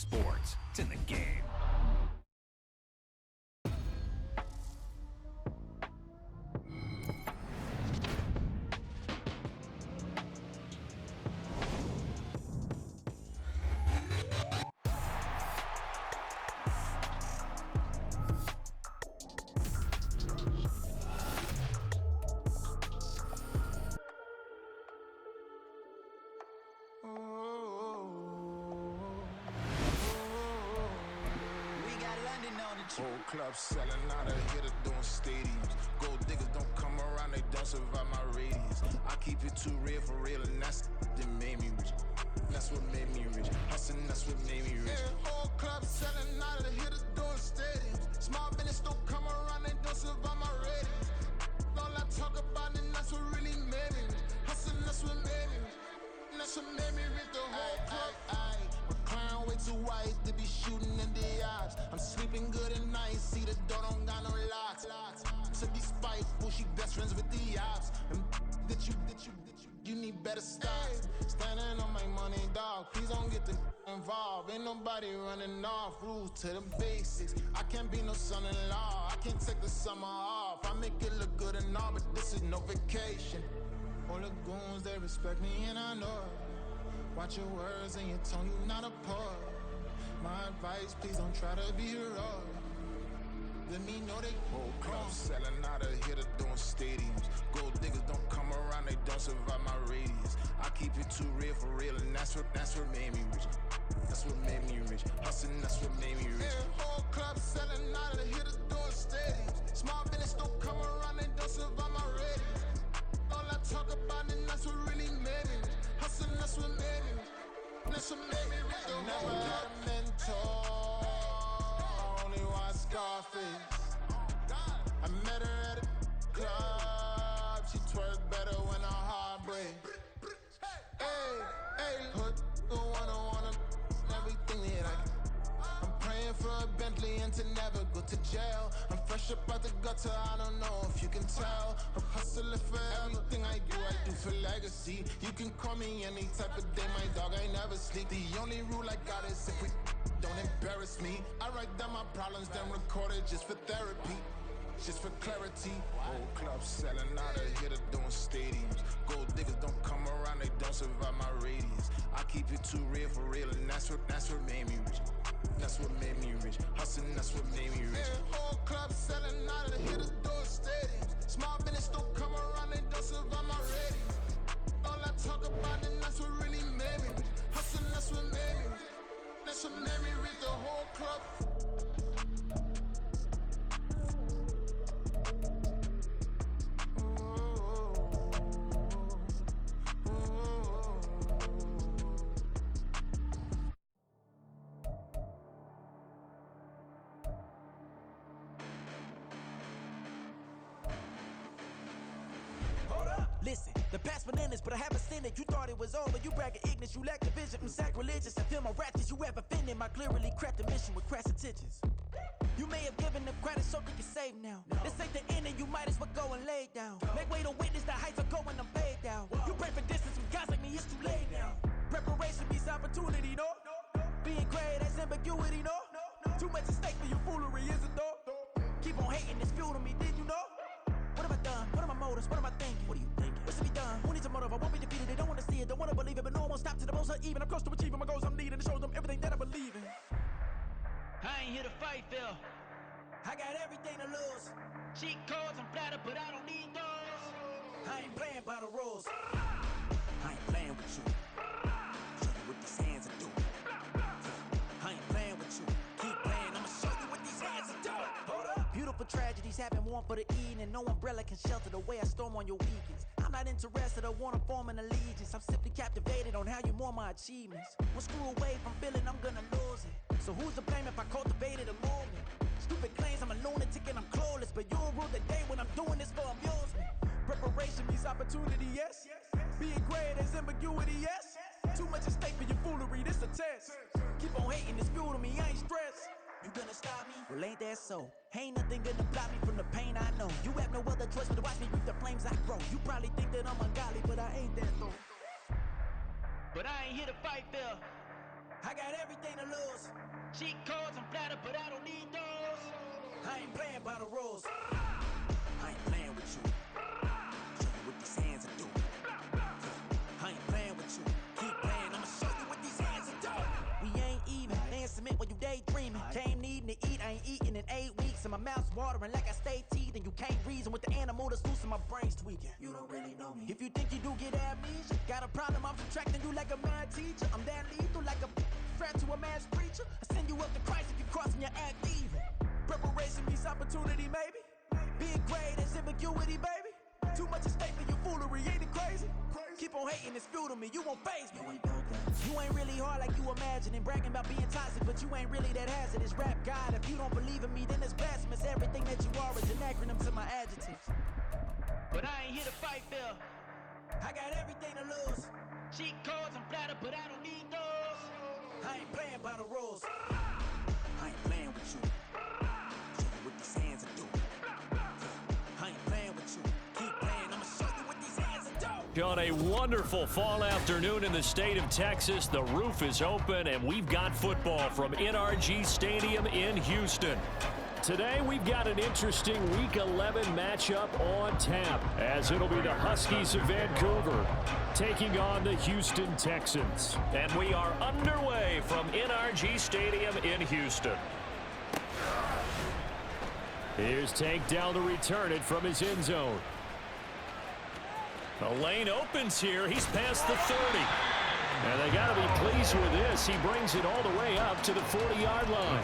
Sports, it's in the game. Whole club selling out of hitter doing stadiums. Gold diggers don't come around, they don't survive my radius. I keep it too real for real, and that's that made me rich. That's what made me rich. Hustling, that's what made me rich. Yeah, whole club selling out of hitters doing stadiums. Small business don't come around, they don't survive my radius. All I talk about, and that's what really made me rich. Hustling, that's what made me rich. That's what made me rich. The whole club. McLaren way too white to be shooting in the eyes. I'm sleeping good at night, see the door don't got no locks. To be spiteful, she best friends with the ops. And that you need better stocks. Standing on my money, dog. Please don't get the involved. Ain't nobody running off. Rules to the basics. I can't be no son-in-law. I can't take the summer off. I make it look good and all, but this is no vacation. All the goons, they respect me and I know it. Watch your words and your tone, you not a poet. My advice, please don't try to be heroic. Let me know they whole club selling out of hitter doing stadiums. Gold diggers don't come around, they don't survive my radius. I keep it too real for real, and that's what made me rich. That's what made me rich. Hustling, that's what made me rich. Yeah, whole club selling out of hitters doing stadiums. Small business don't come around, they don't survive my radius. All I talk about, and that's what really made me rich. Hustling, that's what made me rich. That's what made me rich. I never had a mentor. I only watch Scarface. I met her at a club. She twerks better when her heart breaks. Hey, put the one everything that I can. I'm praying for a Bentley and to never go to jail. I'm fresh up out the gutter, I don't know if you can tell. I'm hustling for everything I do for legacy. You can call me any type of day, my dog, I never sleep. The only rule I got is if we don't embarrass me. I write down my problems, then record it just for therapy. Just for clarity. Whole club selling out of hitter doing stadiums. Gold diggers don't come around, they don't survive my radius. I keep it too real for real, and that's what made me rich. That's what made me rich. Hustling, that's what made me rich. Yeah, whole club selling out of hitters doing stadiums. Small business don't come around, they don't survive my radius. All I talk about, and that's what really made me rich. Hustling, that's what made me rich. That's what made me rich. The whole club. Listen, the past bananas, but I haven't seen it. You thought it was over, you bragging ignorance, you lack the vision. I'm sacrilegious, I feel my ratchets, you have offended my clearly crafted mission with crass intentions. You may have given them credit so they can save now. This ain't the end and you might as well go and lay down. Make way to witness the heights are going, I'm paid down. You pray for distance from guys like me, it's too late now. Preparation beats opportunity, no? Being great, that's ambiguity, no? Too much at stake for your foolery, is it though? Keep on hating, it's fuel to me, did you know? What have I done? What are my motives? What am I thinking? What are you thinking? What's to be done? Who needs a motive? I won't be defeated. They don't want to see it, don't want to believe it, but no one will stop to the most even. I'm close to achieving my goals. I'm needing to show them everything that I believe in. I ain't here to fight, Phil. I got everything to lose. Cheat codes, I'm flattered, but I don't need those. I ain't playing by the rules. I ain't playing with you. Show you what these hands are doing. I ain't playing with you. Keep playing, I'ma show you what these hands are doing. Hold up. Beautiful tragedies happen, one for the evening. No umbrella can shelter the way I storm on your weekends. I'm not interested, I wanna form an allegiance. I'm simply captivated on how you more my achievements. One screw away from feeling I'm gonna lose it. So who's to blame if I cultivated a movement? Stupid claims I'm a lunatic and I'm clueless, but you'll rule the day when I'm doing this for amusement. Preparation means opportunity, yes. Being great as ambiguity, yes. Too much at stake for your foolery, this a test. Keep on hating, it's fuel to me, I ain't stressed. You gonna stop me? Well, ain't that so? Ain't nothing gonna block me from the pain I know. You have no other choice but to watch me reap the flames I grow. You probably think that I'm ungodly, but I ain't that though. But I ain't here to fight, Phil. I got everything to lose. Cheat codes, I'm flattered, but I don't need those. I ain't playing by the rules. I ain't playing with you. Show you what these hands are doing. I ain't playing with you. Keep playing, I'ma show you what these hands are doing. We ain't even laying cement when you daydreaming. Came needing to eat, I ain't eating in 8 weeks. And my mouth's watering like I stay teeth. And you can't reason with the animal that's loose and my brain's tweaking. You don't really know me. If you think you do get amnesia, got a problem, I'm subtracting you like a mad teacher. I'm that lethal like a threat to a mass preacher. I send you up to Christ if you crossing your act even. Preparation means opportunity, maybe. Big grade is ambiguity, baby. Too much at stake for your foolery, ain't it crazy? Keep on hating, it's fuel to me, you won't faze me. You ain't really hard like you imagining. Bragging about being toxic, but you ain't really that hazardous. Rap God, if you don't believe in me, then it's blasphemous. Everything that you are is an acronym to my adjectives. But I ain't here to fight, Phil. I got everything to lose. Cheat codes, I'm flattered, but I don't need those. I ain't playing by the rules. I ain't playing with you. Show you what these hands are doing. I ain't playing with you. Keep playing, I'ma show you what these hands are doing. On a wonderful fall afternoon in the state of Texas, the roof is open and we've got football from NRG Stadium in Houston. Today we've got an interesting Week 11 matchup on tap, as it'll be the Huskies of Vancouver taking on the Houston Texans. And we are underway from NRG Stadium in Houston. Here's Tank down to return it from his end zone. The lane opens here. He's past the 30. And they got to be pleased with this. He brings it all the way up to the 40-yard line.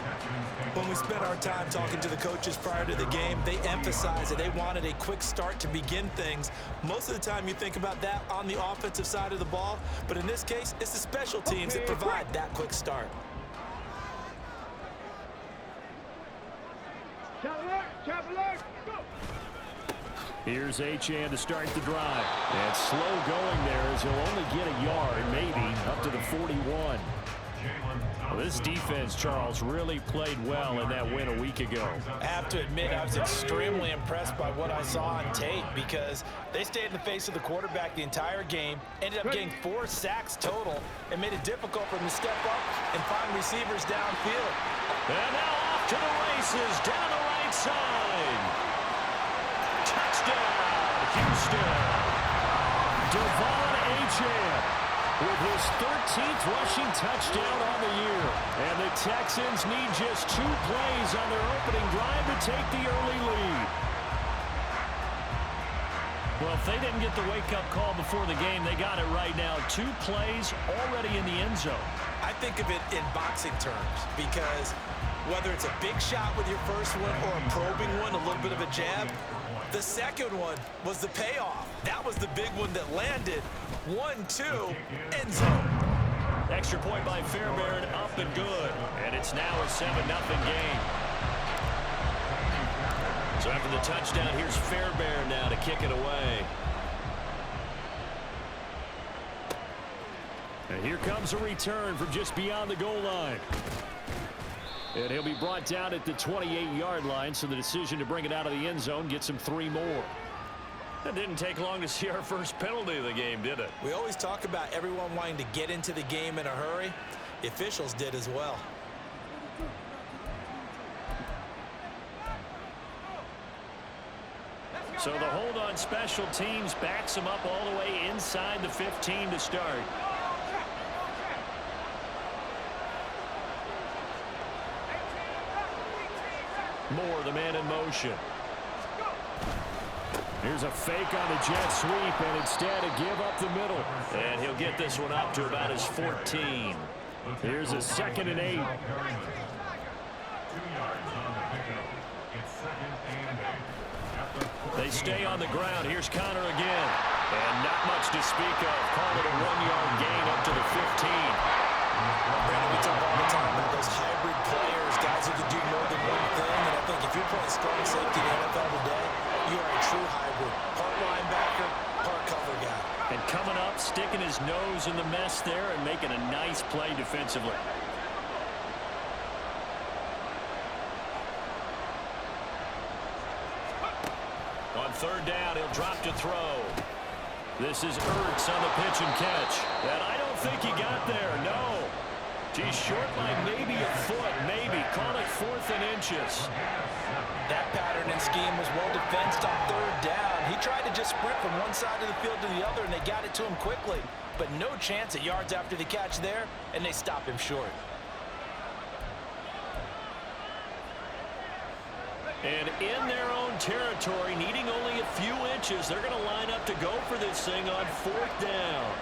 When we spent our time talking to the coaches prior to the game, they emphasized that they wanted a quick start to begin things. Most of the time you think about that on the offensive side of the ball, but in this case, it's the special teams that provide that quick start. Here's Achane to start the drive. And slow going there as he'll only get a yard, maybe, up to the 41. Well, this defense, Charles, really played well in that win a week ago. I have to admit, I was extremely impressed by what I saw on tape because they stayed in the face of the quarterback the entire game, ended up getting 4 sacks total, and made it difficult for them to step up and find receivers downfield. And now off to the races down the right side. Touchdown, Houston. Devon Achane with his 13th rushing touchdown on the year. And the Texans need just 2 plays on their opening drive to take the early lead. Well, if they didn't get the wake-up call before the game, they got it right now. 2 plays already in the end zone. I think of it in boxing terms because whether it's a big shot with your first one or a probing one, a little bit of a jab, the second one was the payoff. That was the big one that landed. 1-2, end zone. Extra point by Fairbairn, up and good. And it's now a 7-0 game. So after the touchdown, here's Fairbairn now to kick it away. And here comes a return from just beyond the goal line. And he'll be brought down at the 28-yard line, so the decision to bring it out of the end zone gets him 3 more. It didn't take long to see our first penalty of the game, did it? We always talk about everyone wanting to get into the game in a hurry. The officials did as well. So the hold on special teams backs him up all the way inside the 15 to start. Moore, the man in motion. Here's a fake on the jet sweep, and instead a give up the middle. And he'll get this one up to about his 14. Here's a 2nd and 8. They stay on the ground. Here's Connor again. And not much to speak of. Call it a 1-yard gain up to the 15. Brandon, we talk all the time about those hybrid players, guys who can do more than one thing. And I think if you're playing strong safety in the NFL today, you are a true hybrid. Part linebacker, part cover guy. And coming up, sticking his nose in the mess there and making a nice play defensively. On 3rd down, he'll drop to throw. This is Ertz on the pitch and catch. And I don't think he got there, no. She's short by maybe a foot, maybe. Call it 4th and inches. That pattern and scheme was well defensed on 3rd down. He tried to just sprint from one side of the field to the other, and they got it to him quickly. But no chance at yards after the catch there, and they stop him short. And in their own territory, needing only a few inches, they're going to line up to go for this thing on 4th down.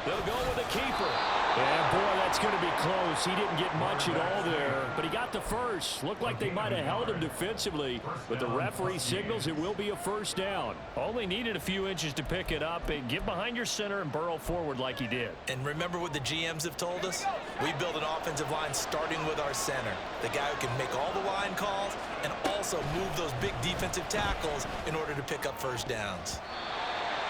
They'll go with a keeper. Yeah, boy, that's going to be close. He didn't get much at all there, but he got the first. Looked like they might have held him defensively, but the referee signals it will be a 1st down. Only needed a few inches to pick it up and get behind your center and burrow forward like he did. And remember what the GMs have told us? We build an offensive line starting with our center, the guy who can make all the line calls and also move those big defensive tackles in order to pick up 1st downs.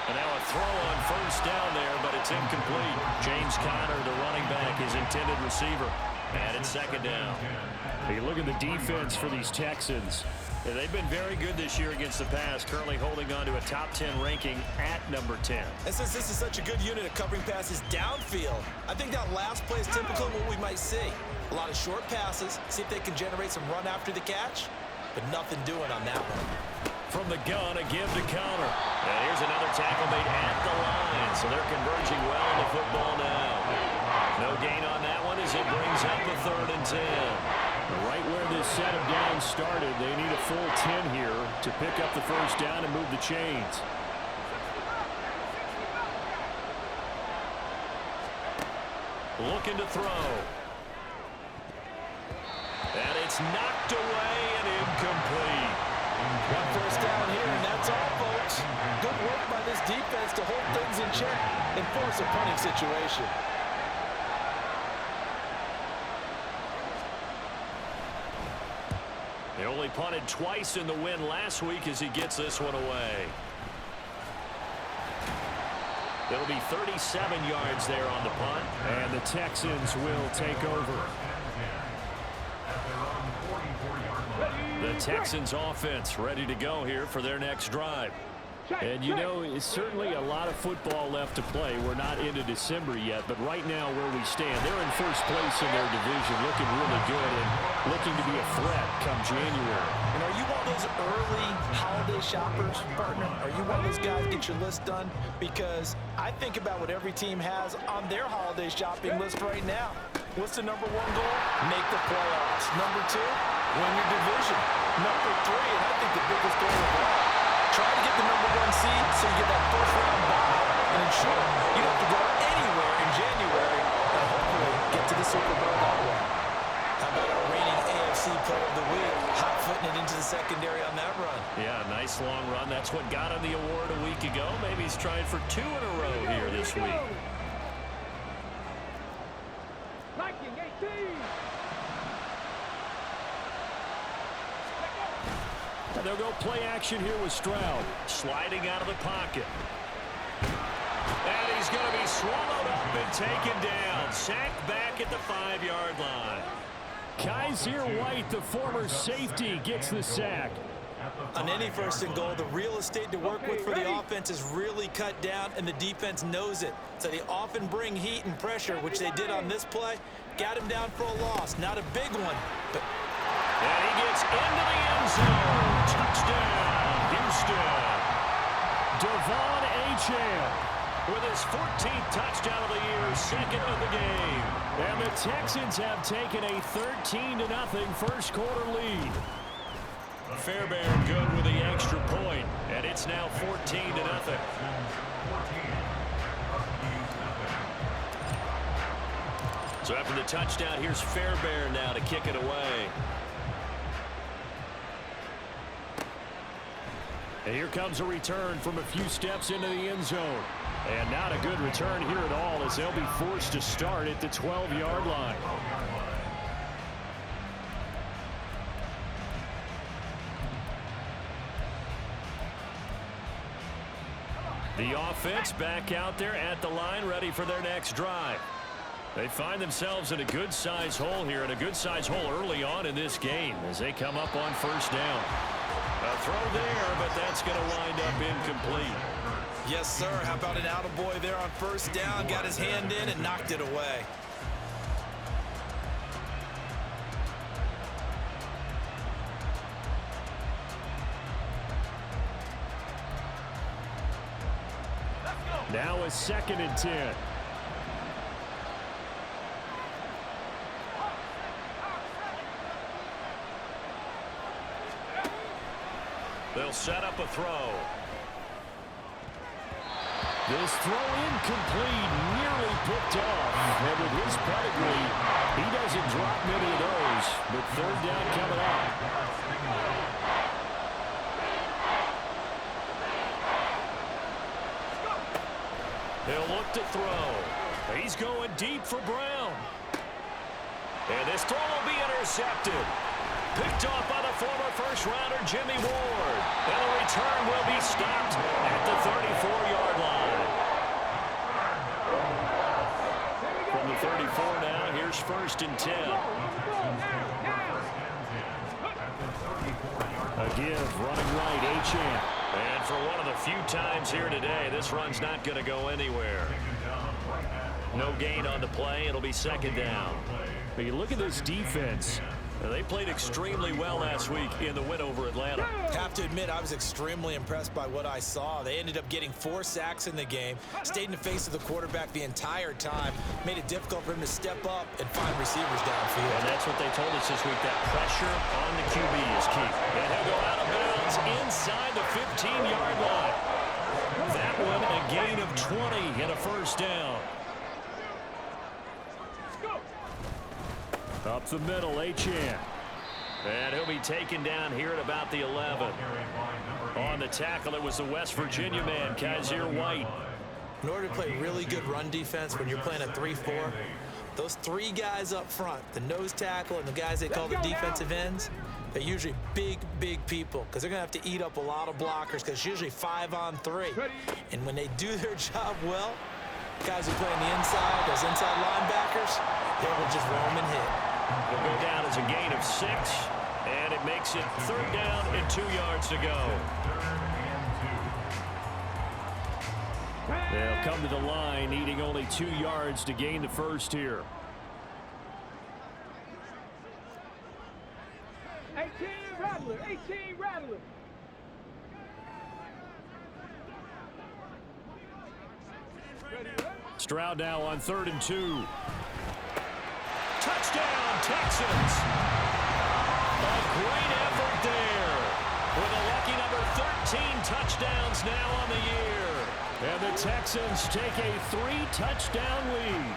And now a throw on 1st down there, but it's incomplete. James Conner, the running back, his intended receiver. And it's 2nd down. You look at the defense for these Texans. They've been very good this year against the pass, currently holding on to a top 10 ranking at number 10. And since this is such a good unit of covering passes downfield, I think that last play is typical of what we might see. A lot of short passes, see if they can generate some run after the catch, but nothing doing on that one. From the gun, a give to Conner. And here's another tackle made at the line, so they're converging well on the football now. No gain on that one as it brings up a 3rd and 10. Right where this set of downs started, they need a full 10 here to pick up the 1st down and move the chains. Looking to throw. And it's knocked away and incomplete. 1st down here, and that's all, folks. Good work by this defense to hold things in check and force a punting situation. They only punted twice in the win last week as he gets this one away. It'll be 37 yards there on the punt. And the Texans will take over. The Texans offense ready to go here for their next drive. And you know, it's certainly a lot of football left to play. We're not into December yet, but right now where we stand, they're in 1st place in their division, looking really good and looking to be a threat come January. And are you one of those early holiday shoppers, partner? Are you one of those guys get your list done? Because I think about what every team has on their holiday shopping list right now. What's the #1 goal? Make the playoffs. #2, win your division. #3, and I think the biggest goal of all, try to get the #1 seed so you get that 1st-round bye and ensure you don't have to go anywhere in January and hopefully get to the Super Bowl that way. How about our reigning AFC Player of the Week, hot-footing it into the secondary on that run? Yeah, nice long run. That's what got him the award a week ago. Maybe he's trying for 2 in a row here this week. And they'll go play action here with Stroud. Sliding out of the pocket. And he's going to be swallowed up and taken down. Sacked back at the 5-yard line. Kaiser White, the former safety, gets the sack. On any 1st and goal, the real estate to work with for the offense is really cut down, and the defense knows it. So they often bring heat and pressure, which they did on this play. Got him down for a loss. Not a big one, but... And he gets into the end zone. Touchdown, Houston. Devon Achane with his 14th touchdown of the year, 2nd of the game. And the Texans have taken a 13-0 1st quarter lead. Fairbairn good with the extra point, and it's now 14-0. So after the touchdown, here's Fairbairn now to kick it away. And here comes a return from a few steps into the end zone. And not a good return here at all as they'll be forced to start at the 12-yard line. The offense back out there at the line, ready for their next drive. They find themselves in a good-sized hole here, and a good-sized hole early on in this game as they come up on 1st down. A throw there, but that's going to wind up incomplete. Yes, sir. How about an attaboy there on 1st down? Got his hand in and knocked it away. Now a 2nd and 10. They'll set up a throw. This throw incomplete, nearly picked off. And with his pedigree, he doesn't drop many of those. But 3rd down coming up. He'll look to throw. He's going deep for Brown. And this throw will be intercepted. Picked off by the former first-rounder Jimmy Ward. And the return will be stopped at the 34-yard line. From the 34 now, here's 1st and 10. Again, running right, Achane. And for one of the few times here today, this run's not going to go anywhere. No gain on the play. It'll be 2nd down. But you look at this defense. They played extremely well last week in the win over Atlanta. Have to admit, I was extremely impressed by what I saw. They ended up getting 4 sacks in the game, stayed in the face of the quarterback the entire time, made it difficult for him to step up and find receivers downfield. And that's what they told us this week, that pressure on the QB is key. And he'll go out of bounds inside the 15-yard line. That one a gain of 20 and a 1st down. Up the middle, Achane. And he'll be taken down here at about the 11. On the tackle, it was the West Virginia man, Kaiser White. In order to play really good run defense when you're playing a 3-4, those 3 guys up front, the nose tackle and the guys they call the defensive ends, they're usually big, big people because they're going to have to eat up a lot of blockers because it's usually 5-on-3. And when they do their job well, guys who play on the inside, those inside linebackers, they will just roam and hit. It'll go down as a gain of 6, and it makes it 3rd down and 2 yards to go. They'll come to the line, needing only 2 yards to gain the 1st here. 18 Rattler, 18 Rattler. Stroud now on 3rd and 2. Touchdown, Texans. A great effort there. With a lucky number 13 touchdowns now on the year. And the Texans take a 3-touchdown lead.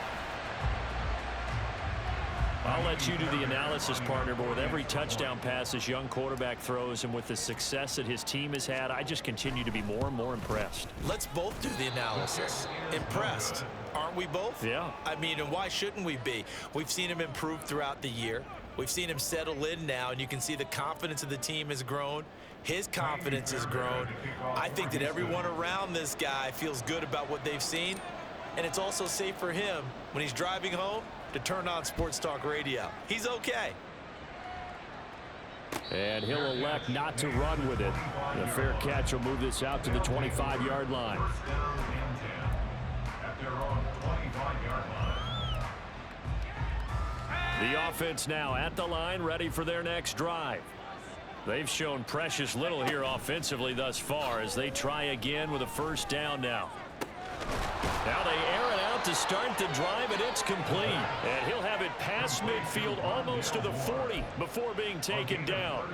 I'll let you do the analysis, partner, but with every touchdown pass this young quarterback throws and with the success that his team has had, I just continue to be more and more impressed. Let's both do the analysis. Impressed. Aren't we both? Yeah. I mean, and why shouldn't we be? We've seen him improve throughout the year. We've seen him settle in now, and you can see the confidence of the team has grown. His confidence has grown. I think that everyone around this guy feels good about what they've seen, and it's also safe for him when he's driving home to turn on Sports Talk Radio. He's okay. And he'll elect not to run with it. The fair catch will move this out to the 25-yard line. The offense now at the line, ready for their next drive. They've shown precious little here offensively thus far as they try again with a 1st down now. Now they air it out to start the drive, and it's complete. And he'll have it past midfield almost to the 40 before being taken down.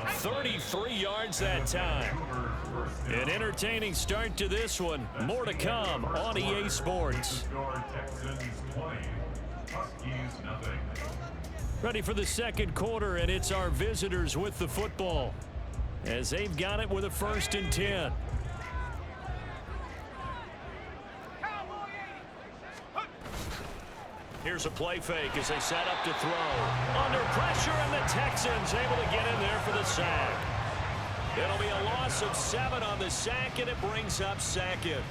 33 yards that time. An entertaining start to this one. More to come on EA Sports. Ready for the 2nd quarter, and it's our visitors with the football as they've got it with a 1st and 10. Here's a play fake as they set up to throw. Under pressure, and the Texans able to get in there for the sack. It'll be a loss of 7 on the sack, and it brings up 2nd.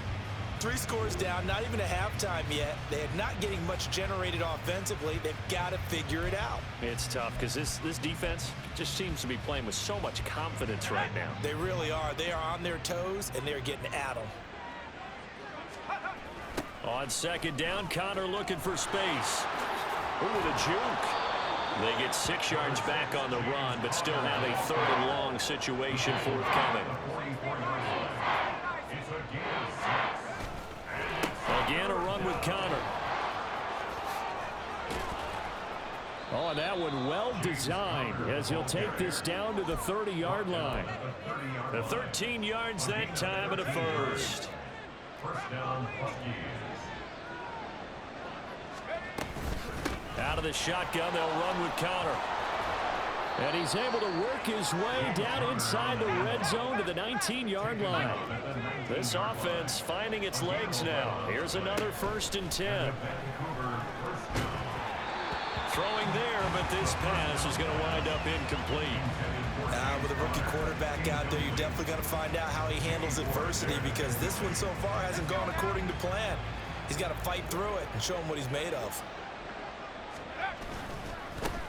3 scores down, not even a halftime yet. They're not getting much generated offensively. They've got to figure it out. It's tough because this defense just seems to be playing with so much confidence right now. They really are. They are on their toes, and they're getting at them. On 2nd down, Connor looking for space. Ooh, the juke. They get 6 yards back on the run, but still have a 3rd and long situation forthcoming. with Connor. Oh, and that one well designed as he'll take this down to the 30-yard line. The 13 yards that time and a first. First down, Huskies. Out of the shotgun, they'll run with Connor. And he's able to work his way down inside the red zone to the 19-yard line. This offense finding its legs now. Here's another 1st and 10. Throwing there, but this pass is going to wind up incomplete. With a rookie quarterback out there, you're definitely going to find out how he handles adversity, because this one so far hasn't gone according to plan. He's got to fight through it and show him what he's made of.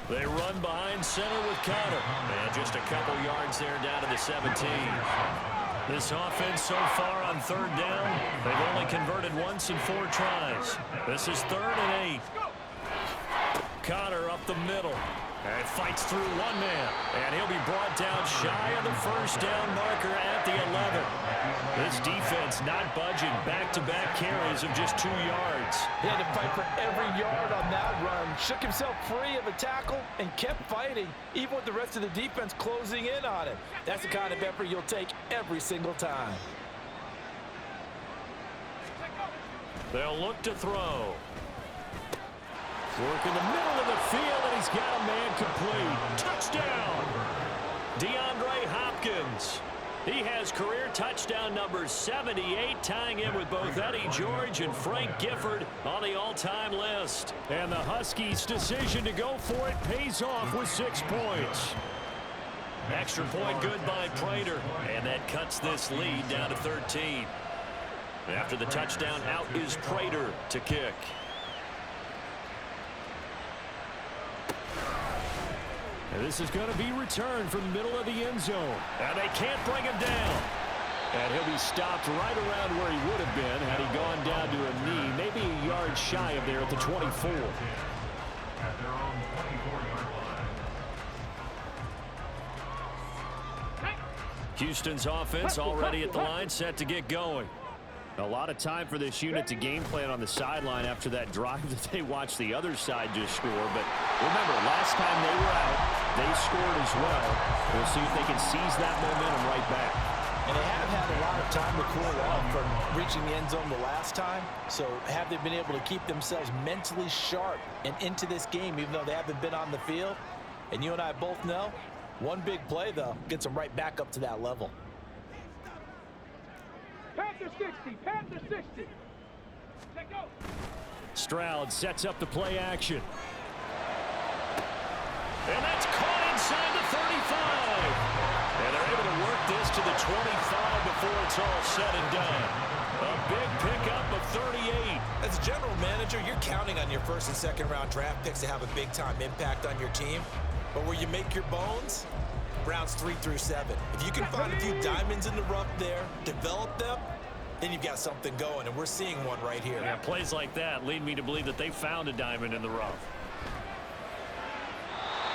They run behind center with Connor. And just a couple yards there down to the 17. This offense so far on 3rd down, they've only converted once in 4 tries. This is 3rd and 8. Connor up the middle. And fights through one man. And he'll be brought down shy of the 1st down marker at the 11. This defense not budging. Back-to-back carries of just 2 yards. He had to fight for every yard on that run. Shook himself free of a tackle and kept fighting, even with the rest of the defense closing in on him. That's the kind of effort you'll take every single time. They'll look to throw. Work in the middle of the field, and he's got a man complete. Touchdown! DeAndre Hopkins. He has career touchdown number 78, tying in with both Eddie George and Frank Gifford on the all-time list. And the Huskies' decision to go for it pays off with 6 points. Extra point good by Prater, and that cuts this lead down to 13. After the touchdown, out is Prater to kick. And this is going to be returned from the middle of the end zone. And they can't bring him down. And he'll be stopped right around where he would have been had he gone down to a knee, maybe a yard shy of there at the 24. At their own 24-yard line. Houston's offense already at the line, set to get going. A lot of time for this unit to game plan on the sideline after that drive that they watched the other side just score. But remember, last time they were out, they scored as well. We'll see if they can seize that momentum right back. And they have had a lot of time to cool off from reaching the end zone the last time. So have they been able to keep themselves mentally sharp and into this game, even though they haven't been on the field? And you and I both know, one big play, though, gets them right back up to that level. Panther 60, Panther 60. Let go. Stroud sets up the play action. And that's caught inside the 35. And they're able to work this to the 25 before it's all said and done. A big pickup of 38. As a general manager, you're counting on your 1st and 2nd round draft picks to have a big-time impact on your team. But where you make your bones, rounds 3 through 7. If you can find a few diamonds in the rough there, develop them, then you've got something going, and we're seeing one right here. Yeah, plays like that lead me to believe that they found a diamond in the rough.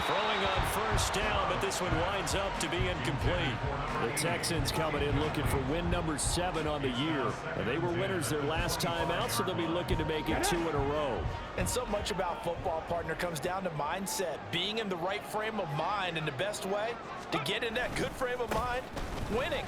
Throwing on 1st down, but this one winds up to be incomplete. The Texans coming in looking for win number 7 on the year. And they were winners their last time out, so they'll be looking to make it 2 in a row. And so much about football, partner, comes down to mindset. Being in the right frame of mind, and the best way to get in that good frame of mind, winning.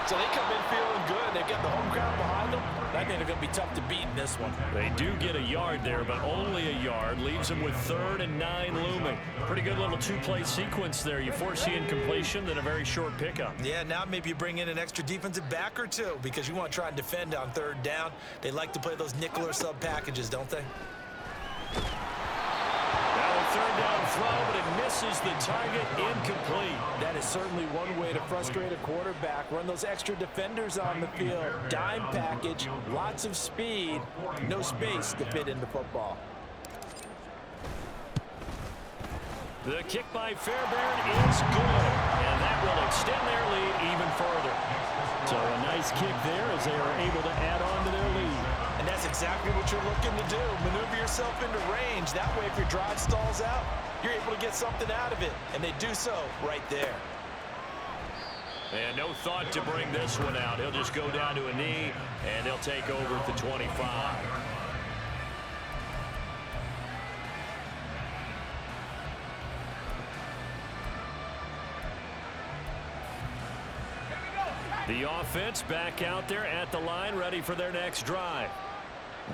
So they come in feeling good. They've got the home crowd behind them. I think they're going to be tough to beat in this one. They do get a yard there, but only a yard. Leaves them with 3rd and 9 looming. Pretty good little 2-play sequence there. You force the incompletion, then a very short pickup. Yeah, now maybe you bring in an extra defensive back or two because you want to try and defend on 3rd down. They like to play those nickel or sub packages, don't they? Now a 3rd down throw, but it misses the target, incomplete. That is certainly one way to frustrate a quarterback. Run those extra defenders on the field. Dime package, lots of speed, no space to fit into football. The kick by Fairbairn is good, and that will extend their lead even further. So a nice kick there as they are able to add on to their lead. And that's exactly what you're looking to do. Maneuver yourself into range. That way, if your drive stalls out, you're able to get something out of it. And they do so right there. And no thought to bring this one out. He'll just go down to a knee, and they'll take over at the 25. The offense back out there at the line, ready for their next drive.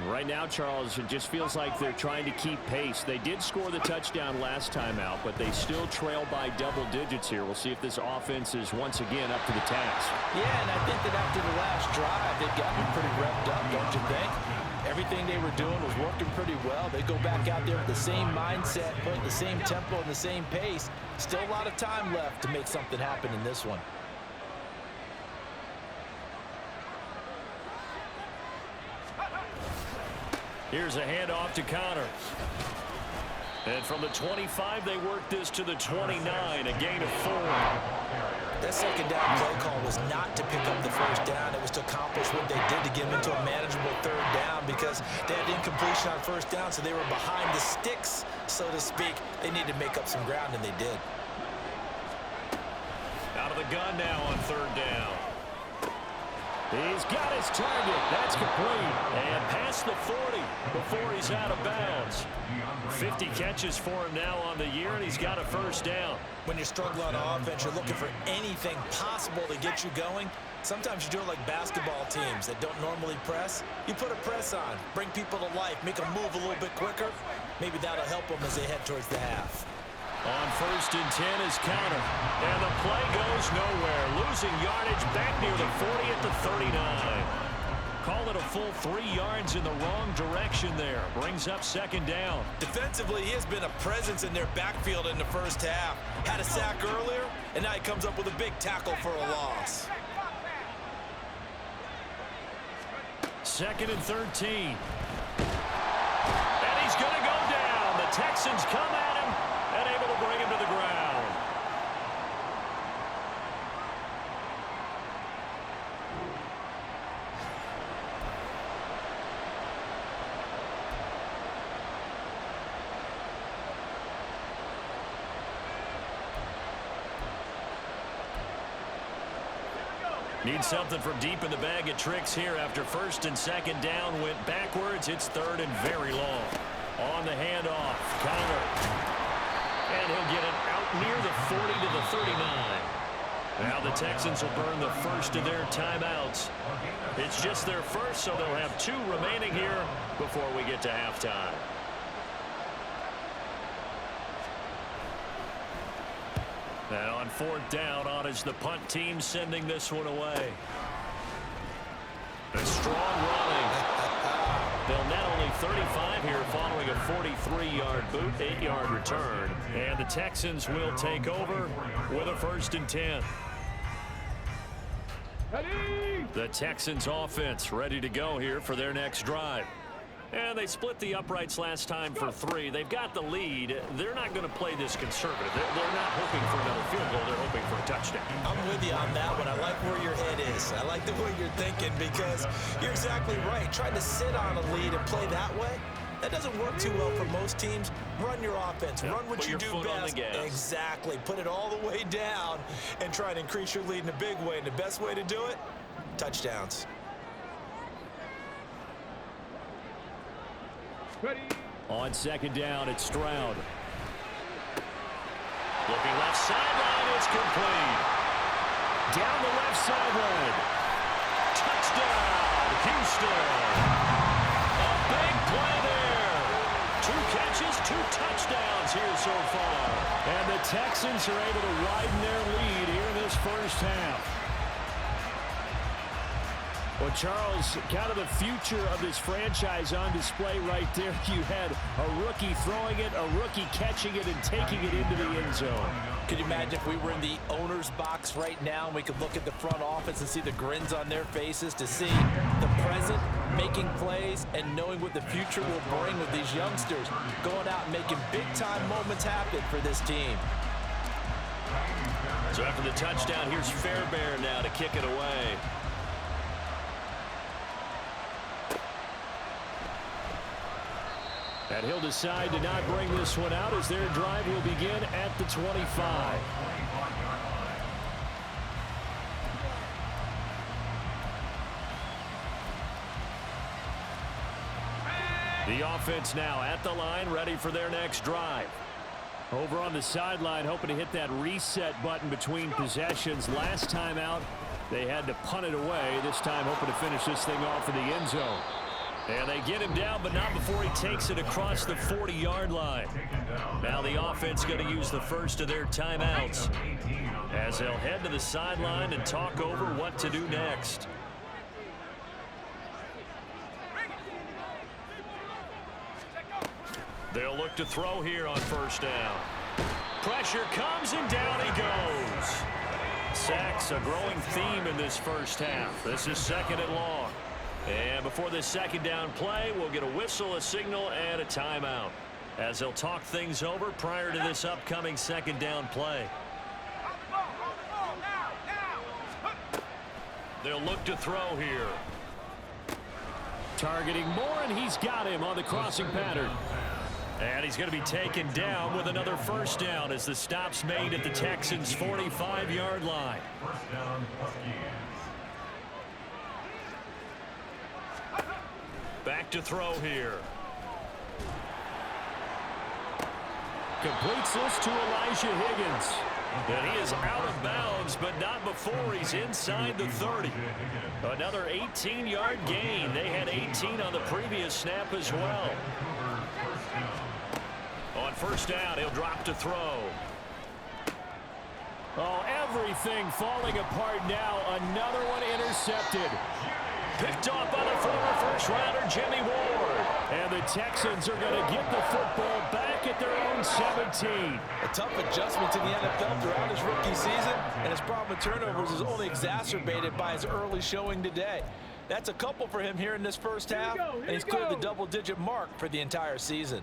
Right now, Charles, it just feels like they're trying to keep pace. They did score the touchdown last time out, but they still trail by double digits here. We'll see if this offense is once again up to the task. Yeah, and I think that after the last drive, they've gotten pretty revved up, don't you think? Everything they were doing was working pretty well. They go back out there with the same mindset, putting the same tempo and the same pace. Still a lot of time left to make something happen in this one. Here's a handoff to Connor. And from the 25, they work this to the 29, a gain of 4. That second down play call was not to pick up the first down. It was to accomplish what they did to get them into a manageable third down because they had incompletion on first down, so they were behind the sticks, so to speak. They needed to make up some ground, and they did. Out of the gun now on third down. He's got his target. That's complete. And past the 40 before he's out of bounds. 50 catches for him now on the year, and he's got a first down. When you're struggling on offense, you're looking for anything possible to get you going. Sometimes you do it like basketball teams that don't normally press. You put a press on, bring people to life, make them move a little bit quicker. Maybe that'll help them as they head towards the half. On 1st and 10 is Connor. And the play goes nowhere. Losing yardage back near the 40 at the 39. Call it a full 3 yards in the wrong direction there. Brings up second down. Defensively, he has been a presence in their backfield in the first half. Had a sack earlier, and now he comes up with a big tackle for a loss. 2nd and 13. And he's going to go down. The Texans come at him and able to bring him to the ground. Need something from deep in the bag of tricks here after 1st and 2nd down went backwards. It's 3rd and very long. On the handoff, Connor. And he'll get it out near the 40 to the 39. Now the Texans will burn the first of their timeouts. It's just their first, so they'll have 2 remaining here before we get to halftime. And on 4th down, on is the punt team sending this one away. A strong running. They'll net only 35 here following a 43-yard boot, 8-yard return. And the Texans will take over with a 1st and 10. The Texans offense ready to go here for their next drive. And they split the uprights last time for 3. They've got the lead. They're not going to play this conservative. They're not hoping for another field goal. They're hoping for a touchdown. I'm with you on that one. I like where your head is. I like the way you're thinking because you're exactly right. Trying to sit on a lead and play that way, that doesn't work too well for most teams. Run your offense. Run what you do best. Exactly. Put it all the way down and try to increase your lead in a big way. And the best way to do it, touchdowns. Ready. On 2nd down, it's Stroud. Looking left sideline, it's complete. Down the left sideline. Touchdown, Houston. A big play there. 2 catches, 2 touchdowns here so far. And the Texans are able to widen their lead here in this first half. Well, Charles, kind of the future of this franchise on display right there. You had a rookie throwing it, a rookie catching it, and taking it into the end zone. Could you imagine if we were in the owner's box right now and we could look at the front office and see the grins on their faces to see the present making plays and knowing what the future will bring with these youngsters going out and making big-time moments happen for this team. So after the touchdown, here's Fairbairn now to kick it away. And he'll decide to not bring this one out as their drive will begin at the 25. The offense now at the line, ready for their next drive. Over on the sideline, hoping to hit that reset button between possessions. Last time out, They had to punt it away, this time hoping to finish this thing off in the end zone. And they get him down, but not before he takes it across the 40-yard line. Now the offense going to use the first of their timeouts as they'll head to the sideline and talk over what to do next. They'll look to throw here on first down. Pressure comes and down he goes. Sacks a growing theme in this first half. This is second and long. And before this second down play, we'll get a whistle, a signal, and a timeout as they'll talk things over prior to this upcoming second down play. They'll look to throw here. Targeting Moore, and he's got him on the crossing pattern. And he's going to be taken down with another first down as the stop's made at the Texans' 45-yard line. First down, Huskies. Back to throw here. Completes this to Elijah Higgins. And he is out of bounds, but not before he's inside the 30. Another 18-yard gain. They had 18 on the previous snap as well. On first down, he'll drop to throw. Oh, everything falling apart now. Another one intercepted. Picked off by the former first-rounder Jimmy Ward. And the Texans are going to get the football back at their own 17. A tough adjustment to the NFL throughout his rookie season, and his problem with turnovers is only exacerbated by his early showing today. That's a couple for him here in this first half, and he's cleared the double-digit mark for the entire season.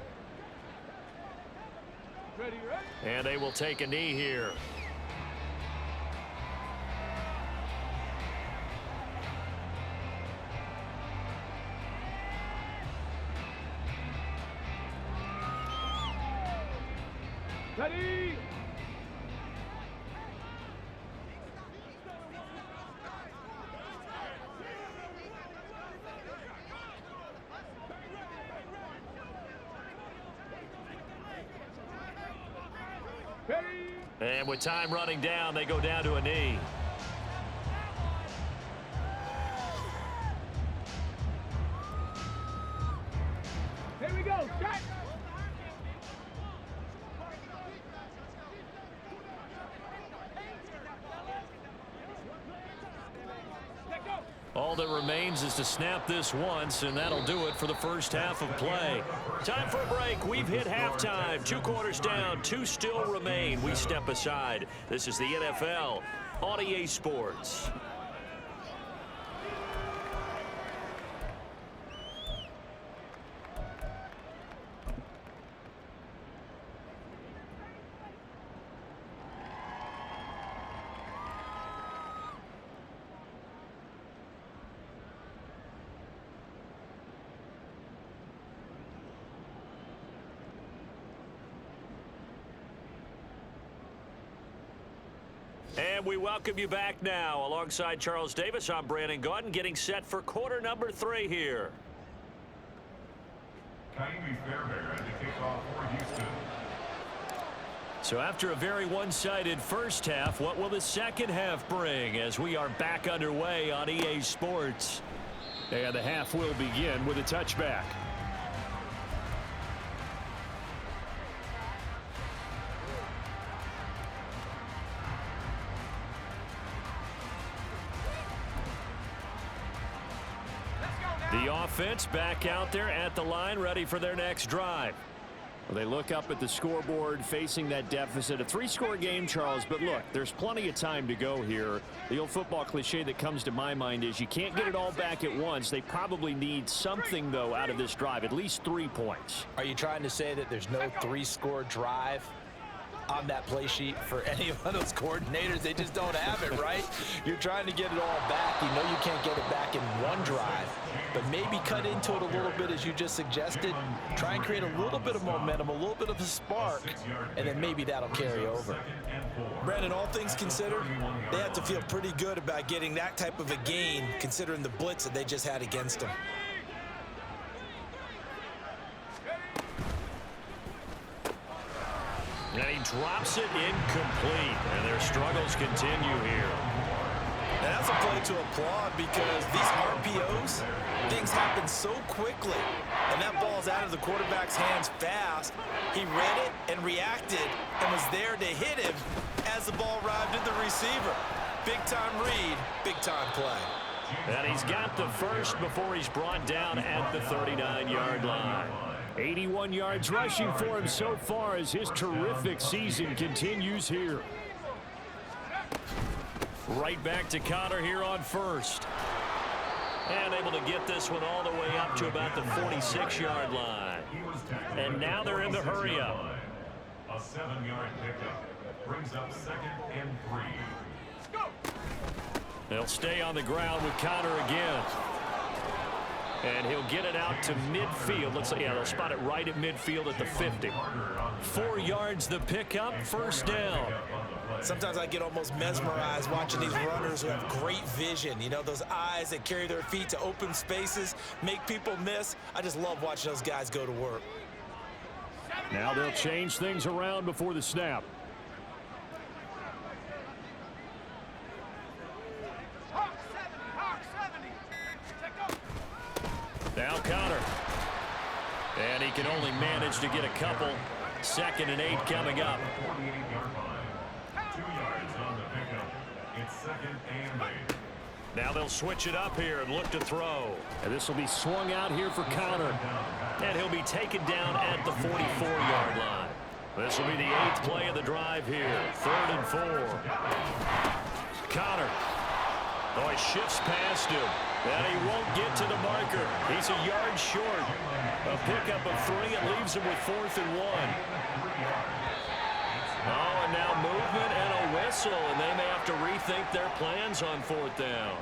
And they will take a knee here. Ready? And with time running down, they go down to a knee. Here we go. Shot. All that remains is to snap this once, and that'll do it for the first half of play. Time for a break. We've hit halftime. 2 quarters down, 2 still remain. We step aside. This is the NFL on EA Sports. And we welcome you back now. Alongside Charles Davis, I'm Brandon Gaudin, getting set for quarter number 3 here. Kaimi Fairbairn to kick off for Houston. So after a very one-sided first half, what will the second half bring as we are back underway on EA Sports? And the half will begin with a touchback. The offense back out there at the line, ready for their next drive. Well, they look up at the scoreboard, facing that deficit. A 3-score game, Charles, but look, there's plenty of time to go here. The old football cliche that comes to my mind is you can't get it all back at once. They probably need something, though, out of this drive, at least 3 points. Are you trying to say that there's no 3-score drive on that play sheet for any of those coordinators? They just don't have it, right? You're trying to get it all back. You know you can't get it back in one drive, but maybe cut into it a little bit as you just suggested. Try and create a little bit of momentum, a little bit of a spark, and then maybe that'll carry over. Brandon, all things considered, they have to feel pretty good about getting that type of a gain considering the blitz that they just had against them. And he drops it incomplete, and their struggles continue here. Now that's that's a play to applaud because these RPOs, things happen so quickly. And that ball's out of the quarterback's hands fast. He read it and reacted and was there to hit him as the ball arrived at the receiver. Big-time read, big-time play. And he's got the first before he's brought down at the 39-yard line. 81 yards rushing for him so far as his terrific season continues here. Right back to Connor here on first. And able to get this one all the way up to about the 46-yard line. And now they're in the hurry-up. A 7-yard pickup brings up 2nd and 3. They'll stay on the ground with Connor again. And he'll get it out to midfield. Looks like, yeah, they'll spot it right at midfield at the 50. 4 yards the pickup, first down. Sometimes I get almost mesmerized watching these runners who have great vision. You know, those eyes that carry their feet to open spaces, make people miss. I just love watching those guys go to work. Now they'll change things around before the snap. Now Connor. And he can only manage to get a couple. 2nd and 8 coming up. 48-yard line. 2 yards on the pickup. It's 2nd and 8. Now they'll switch it up here and look to throw. And this will be swung out here for Connor. And he'll be taken down at the 44-yard line. This will be the 8th play of the drive here. 3rd and 4. Connor. Oh, he shifts past him. And he won't get to the marker. He's a yard short. A pickup of 3. It leaves him with 4th and 1. Oh, and now movement and a whistle. And they may have to rethink their plans on 4th down.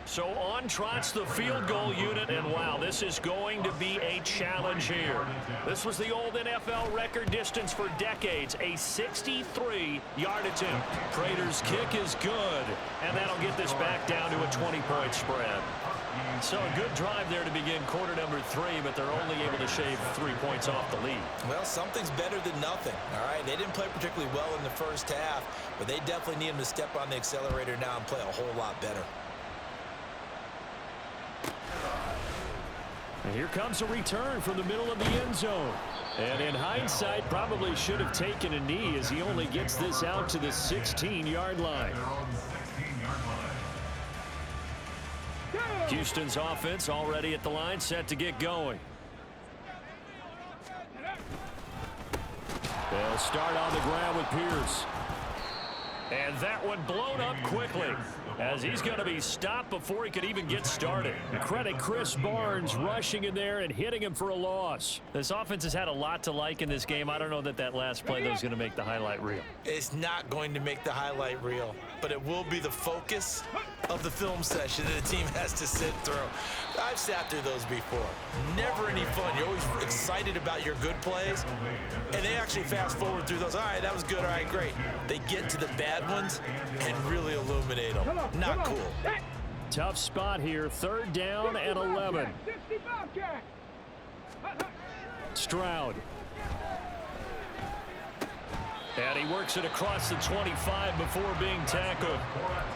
So on trots the field goal unit, and wow, this is going to be a challenge here. This was the old NFL record distance for decades, a 63-yard attempt. Prater's kick is good, and that'll get this back down to a 20-point spread. So a good drive there to begin quarter number 3, but they're only able to shave 3 points off the lead. Well, something's better than nothing, all right? They didn't play particularly well in the first half, but they definitely need them to step on the accelerator now and play a whole lot better. And here comes a return from the middle of the end zone. And in hindsight, probably should have taken a knee as he only gets this out to the 16-yard line. Houston's offense already at the line, set to get going. They'll start on the ground with Pierce. And that one blown up quickly as he's going to be stopped before he could even get started. Credit Chris Barnes rushing in there and hitting him for a loss. This offense has had a lot to like in this game. I don't know that that last play though is going to make the highlight reel. It's not going to make the highlight reel, but it will be the focus of the film session that a team has to sit through. I've sat through those before. Never any fun. You're always excited about your good plays, and they actually fast forward through those. All right, that was good. All right, great. They get to the bad ones and really illuminate them. Not cool. Tough spot here. 3rd down and 11. Stroud. And he works it across the 25 before being tackled.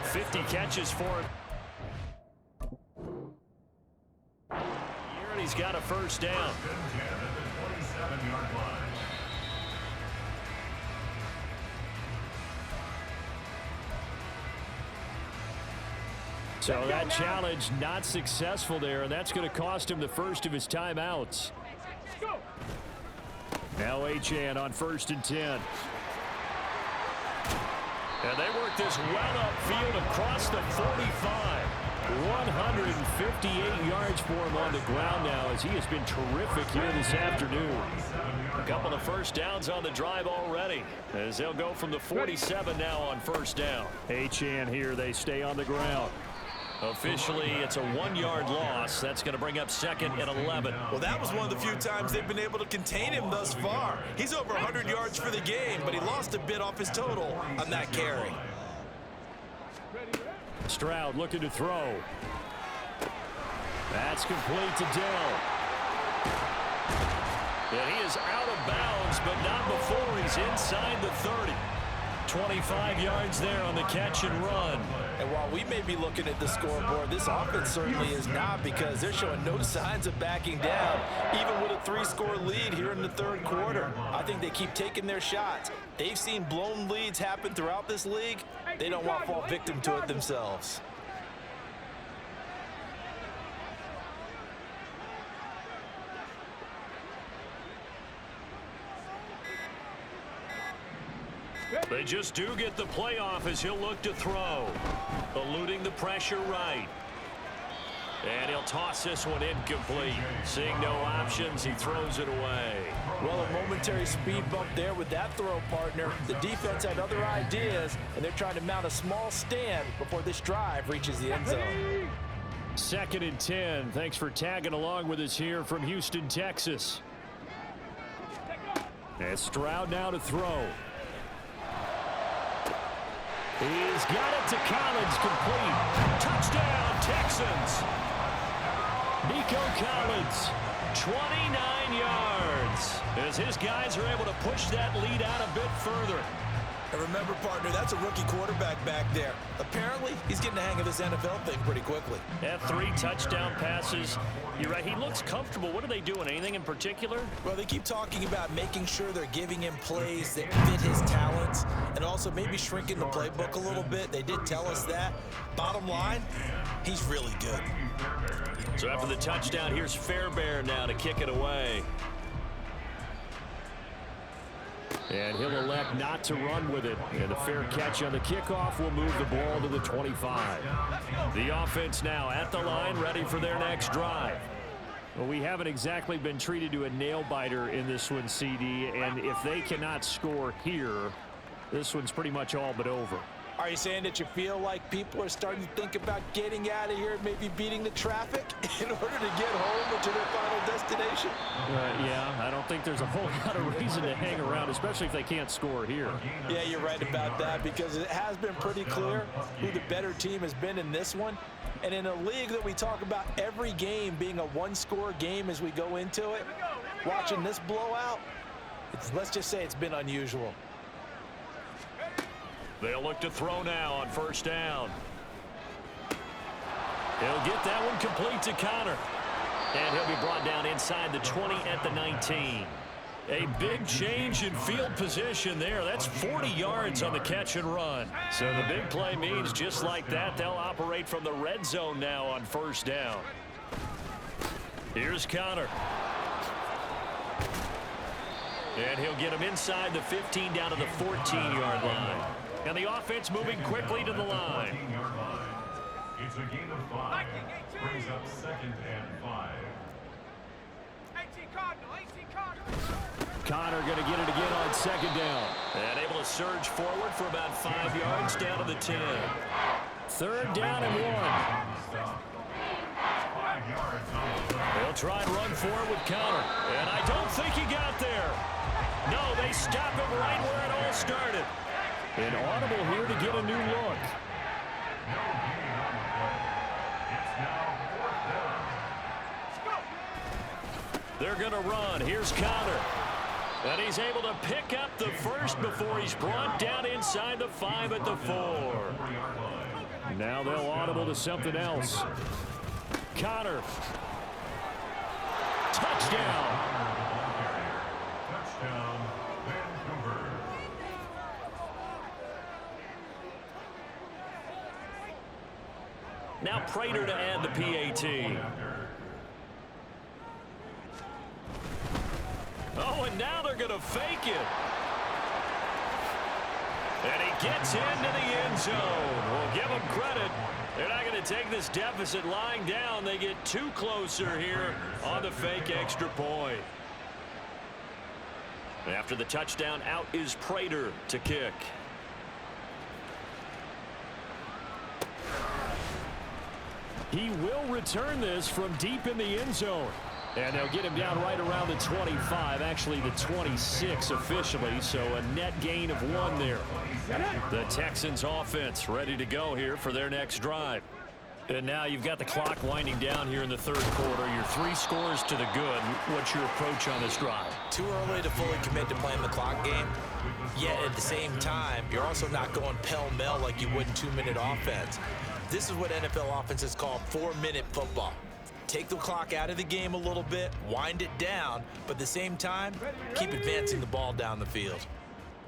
50 catches for him. Here, and he's got a first down. So that challenge not successful there, and that's going to cost him the first of his timeouts. Now Achane on 1st and 10. And they work this well upfield across the 45. 158 yards for him on the ground now as he has been terrific here this afternoon. A couple of first downs on the drive already as they'll go from the 47 now on 1st down. Achane here, they stay on the ground. Officially, it's a 1-yard loss. That's going to bring up 2nd and 11. Well, that was one of the few times they've been able to contain him thus far. He's over 100 yards for the game, but he lost a bit off his total on that carry. Stroud looking to throw. That's complete to Dell. And he is out of bounds, but not before he's inside the 30. 25 yards there on the catch and run. And while we may be looking at the scoreboard, this offense certainly is not, because they're showing no signs of backing down, even with a 3-score lead here in the third quarter. I think they keep taking their shots. They've seen blown leads happen throughout this league. They don't want to fall victim to it themselves. They just do get the playoff as he'll look to throw. Eluding the pressure right. And he'll toss this one incomplete. Seeing no options, he throws it away. Well, a momentary speed bump there with that throw, partner. The defense had other ideas, and they're trying to mount a small stand before this drive reaches the end zone. 2nd and 10. Thanks for tagging along with us here from Houston, Texas. And Stroud now to throw. He's got it to Collins, complete. Touchdown, Texans. Nico Collins, 29 yards. As his guys are able to push that lead out a bit further. And remember, partner, that's a rookie quarterback back there. Apparently, he's getting the hang of this NFL thing pretty quickly. At 3 touchdown passes. You're right, he looks comfortable. What are they doing? Anything in particular? Well, they keep talking about making sure they're giving him plays that fit his talents and also maybe shrinking the playbook a little bit. They did tell us that. Bottom line, he's really good. So after the touchdown, here's Fairbairn now to kick it away. And he'll elect not to run with it. And a fair catch on the kickoff will move the ball to the 25. The offense now at the line, ready for their next drive. Well, we haven't exactly been treated to a nail-biter in this one, CD. And if they cannot score here, this one's pretty much all but over. Are you saying that you feel like people are starting to think about getting out of here and maybe beating the traffic in order to get home or to their final destination? Yeah, I don't think there's a whole lot of reason to hang around, especially if they can't score here. Yeah, you're right about that, because it has been pretty clear who the better team has been in this one. And in a league that we talk about every game being a one-score game as we go into it, watching this blowout, let's just say it's been unusual. They'll look to throw now on 1st down. He'll get that one complete to Connor. And he'll be brought down inside the 20 at the 19. A big change in field position there. That's 40 yards on the catch and run. So the big play means just like that, they'll operate from the red zone now on 1st down. Here's Connor. And he'll get him inside the 15 down to the 14-yard line. And the offense moving quickly to the line. It's a gain of 5. Brings up 2nd and 5. 18 Cardinal, 18 Cardinal. Connor going to get it again on 2nd down. And able to surge forward for about 5 yards down to the 10. 3rd down and 1. 5 yards on the play. They'll try and run for it with Connor. And I don't think he got there. No, they stop him right where it all started. An audible here to get a new look. No gain on the play. It's now 4th down. They're going to run. Here's Connor. And he's able to pick up the first before he's brought down inside the 5 at the 4. Now they'll audible to something else. Connor. Touchdown. Touchdown, Vancouver. Now Prater to add the PAT. Oh, and now they're going to fake it. And he gets into the end zone. We'll give them credit. They're not going to take this deficit lying down. They get 2 closer here on the fake extra point. After the touchdown, out is Prater to kick. He will return this from deep in the end zone. And they'll get him down right around the 25, actually the 26 officially, so a net gain of 1 there. The Texans offense ready to go here for their next drive. And now you've got the clock winding down here in the third quarter. You're 3 scores to the good. What's your approach on this drive? Too early to fully commit to playing the clock game. Yet at the same time, you're also not going pell-mell like you would in 2-minute offense. This is what NFL offenses call 4-minute football. Take the clock out of the game a little bit, wind it down, but at the same time, keep advancing the ball down the field.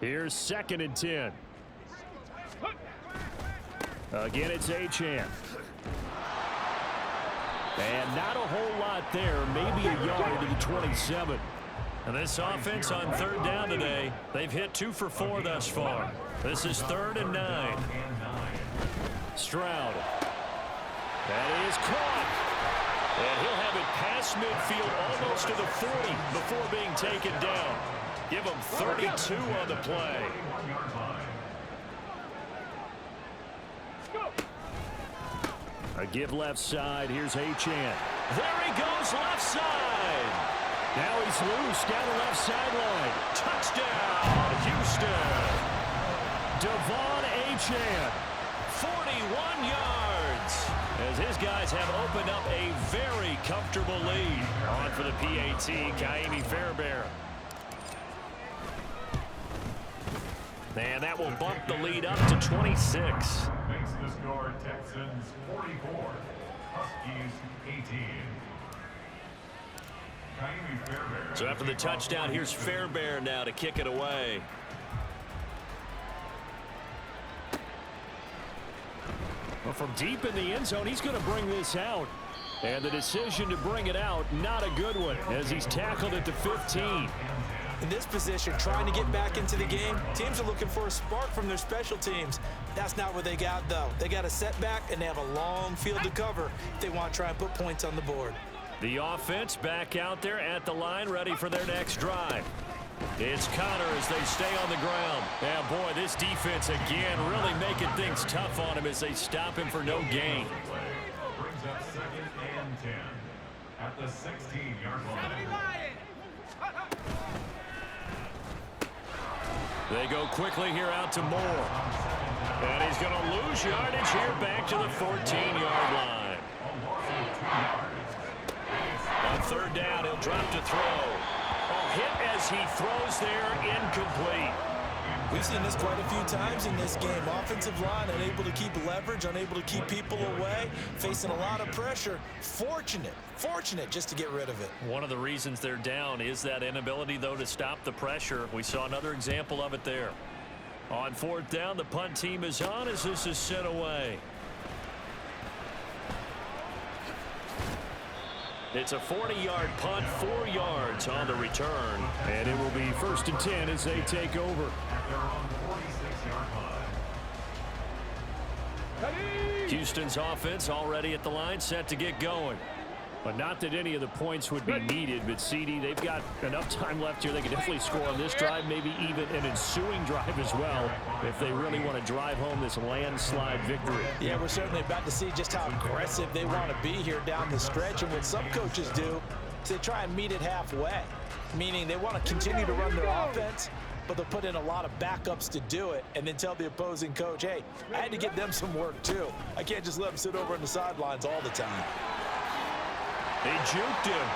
Here's 2nd and 10. Again, it's Achane. And not a whole lot there, maybe a yard to the 27. And this offense on 3rd down today, they've hit 2 for 4 thus far. This is 3rd and 9. Stroud. That is caught. And he'll have it past midfield almost to the 40 before being taken down. Give him 32 on the play. A give left side. Here's Achane. There he goes left side. Now he's loose down the left sideline. Touchdown, Houston. Devon Achane, 41 yards. As his guys have opened up a very comfortable lead. On for the PAT, Ka'imi Fairbairn. And that will bump the lead up to 26. Makes the score Texans 44, Huskies 18. Ka'imi Fairbairn. So after the touchdown, here's Fairbairn now to kick it away. Well, from deep in the end zone, he's going to bring this out. And the decision to bring it out, not a good one, as he's tackled at the 15. In this position, trying to get back into the game, teams are looking for a spark from their special teams. That's not what they got, though. They got a setback, and they have a long field to cover if they want to try and put points on the board. The offense back out there at the line, ready for their next drive. It's Connor as they stay on the ground. Yeah, boy, this defense again really making things tough on him as they stop him for no gain. Brings up 2nd and 10 at the 16-yard line. They go quickly here out to Moore. And he's going to lose yardage here back to the 14-yard line. On 3rd down, he'll drop to throw. Hit as he throws there, incomplete. We've seen this quite a few times in this game. Offensive line unable to keep leverage, unable to keep people away, facing a lot of pressure. Fortunate just to get rid of it. One of the reasons they're down is that inability, though, to stop the pressure. We saw another example of it there. On 4th down, the punt team is on as this is sent away. It's a 40-yard punt, 4 yards on the return. And it will be 1st and 10 as they take over. At their own 46-yard line. Houston's offense already at the line, set to get going. But not that any of the points would be needed, but CD, they've got enough time left here. They can definitely score on this drive, maybe even an ensuing drive as well, if they really want to drive home this landslide victory. Yeah, we're certainly about to see just how aggressive they want to be here down the stretch. And what some coaches do is they try and meet it halfway, meaning they want to continue to run their offense, but they'll put in a lot of backups to do it and then tell the opposing coach, hey, I had to give them some work too. I can't just let them sit over on the sidelines all the time. They juked him.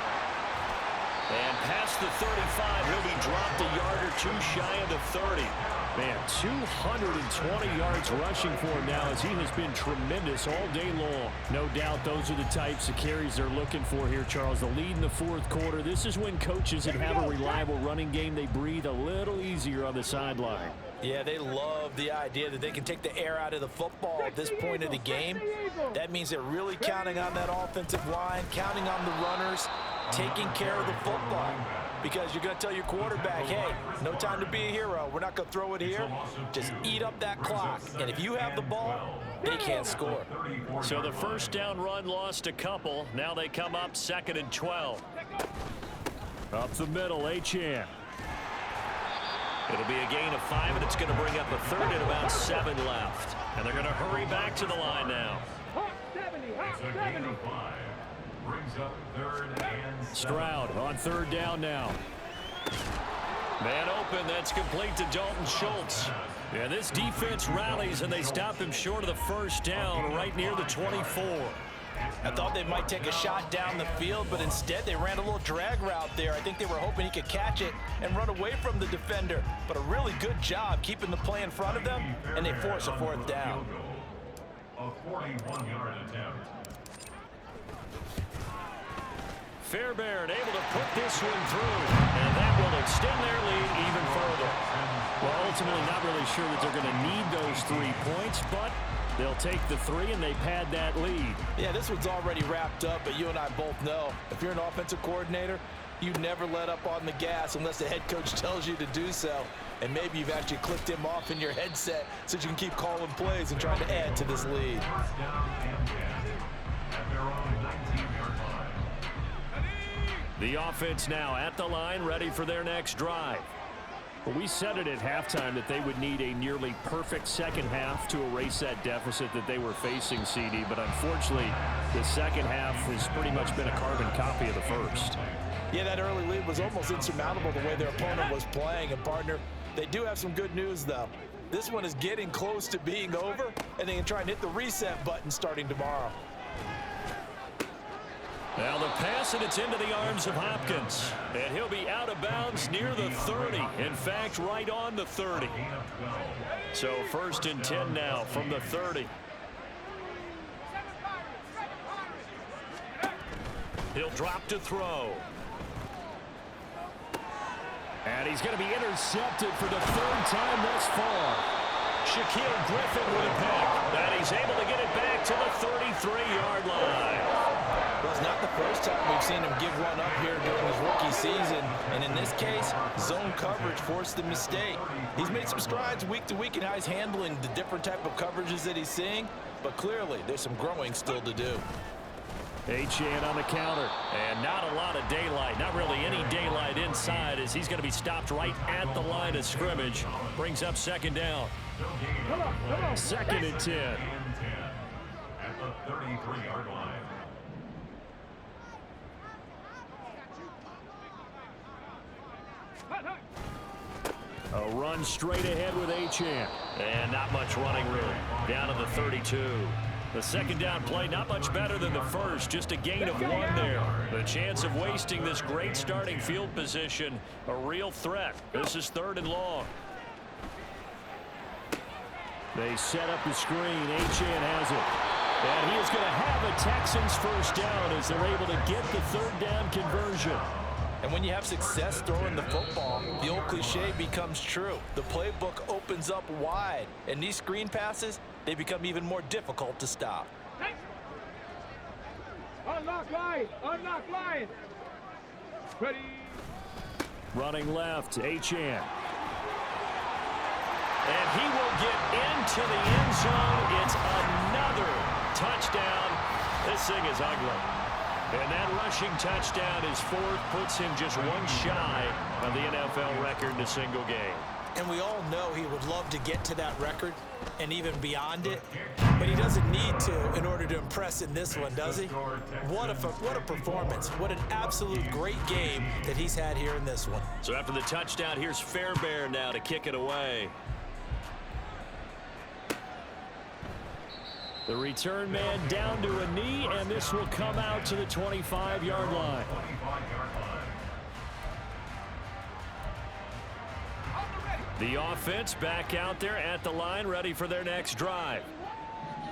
And past the 35, he'll be dropped a yard or 2 shy of the 30. Man, 220 yards rushing for him now as he has been tremendous all day long. No doubt those are the types of carries they're looking for here, Charles. The lead in the 4th quarter. This is when coaches that have a reliable running game, they breathe a little easier on the sideline. Yeah, they love the idea that they can take the air out of the football at this point of the game. That means they're really counting on that offensive line, counting on the runners, taking care of the football. Because you're going to tell your quarterback, hey, no time to be a hero. We're not going to throw it here. Just eat up that clock. And if you have the ball, they can't score. So the 1st down run lost a couple. Now they come up 2nd and 12. Up the middle, Achane. It'll be a gain of 5, and it's going to bring up a 3rd and about 7 left. And they're going to hurry back to the line now. It's a gain of 5. Brings up 3rd and 7. Stroud on 3rd down now. Man open, that's complete to Dalton Schultz. Yeah, this defense rallies, and they stop him short of the first down right near the 24. I thought they might take a shot down the field, but instead they ran a little drag route there. I think they were hoping he could catch it and run away from the defender. But a really good job keeping the play in front of them, and they force a fourth down. A 41-yard attempt. Fairbairn able to put this one through, and that will extend their lead even further. Well, ultimately not really sure that they're going to need those 3 points, but they'll take the 3 and they pad that lead. Yeah, this one's already wrapped up, but you and I both know if you're an offensive coordinator, you never let up on the gas unless the head coach tells you to do so. And maybe you've actually clicked him off in your headset so you can keep calling plays and trying to add to this lead. First down and 10 at their own 19-yard line. The offense now at the line, ready for their next drive. Well, we said it at halftime that they would need a nearly perfect second half to erase that deficit that they were facing, CD. But unfortunately, the second half has pretty much been a carbon copy of the first. Yeah, that early lead was almost insurmountable the way their opponent was playing. And, partner, they do have some good news, though. This one is getting close to being over, and they can try and hit the reset button starting tomorrow. Now the pass, and it's into the arms of Hopkins. And he'll be out of bounds near the 30. In fact, right on the 30. So first and 10 now from the 30. He'll drop to throw. And he's going to be intercepted for the 3rd time thus far. Shaquille Griffin with a pick. And he's able to get it back to the 33-yard line. Well, it's not the first time we've seen him give one up here during his rookie season. And in this case, zone coverage forced the mistake. He's made some strides week to week in how he's handling the different type of coverages that he's seeing. But clearly, there's some growing still to do. Achane on the counter. And not a lot of daylight. Not really any daylight inside as he's going to be stopped right at the line of scrimmage. Brings up second down. Second and 10. At the 33-yard line. A run straight ahead with Achane. And not much running room. Down to the 32. The second down play not much better than the first. Just a gain of 1 there. The chance of wasting this great starting field position, a real threat. This is 3rd and long. They set up the screen. Achane has it. And he is going to have a Texans first down as they're able to get the 3rd down conversion. And when you have success throwing the football, the old cliche becomes true. The playbook opens up wide, and these screen passes, they become even more difficult to stop. Unlock line! Unlock line! Ready! Running left, Achane. And he will get into the end zone. It's another touchdown. This thing is ugly. And that rushing touchdown is 4th, puts him just 1 shy of the NFL record in a single game. And we all know he would love to get to that record and even beyond it, but he doesn't need to in order to impress in this one, does he? What a performance. What an absolute great game that he's had here in this one. So after the touchdown, here's Fairbairn now to kick it away. The return man down to a knee, and this will come out to the 25-yard line. The offense back out there at the line, ready for their next drive.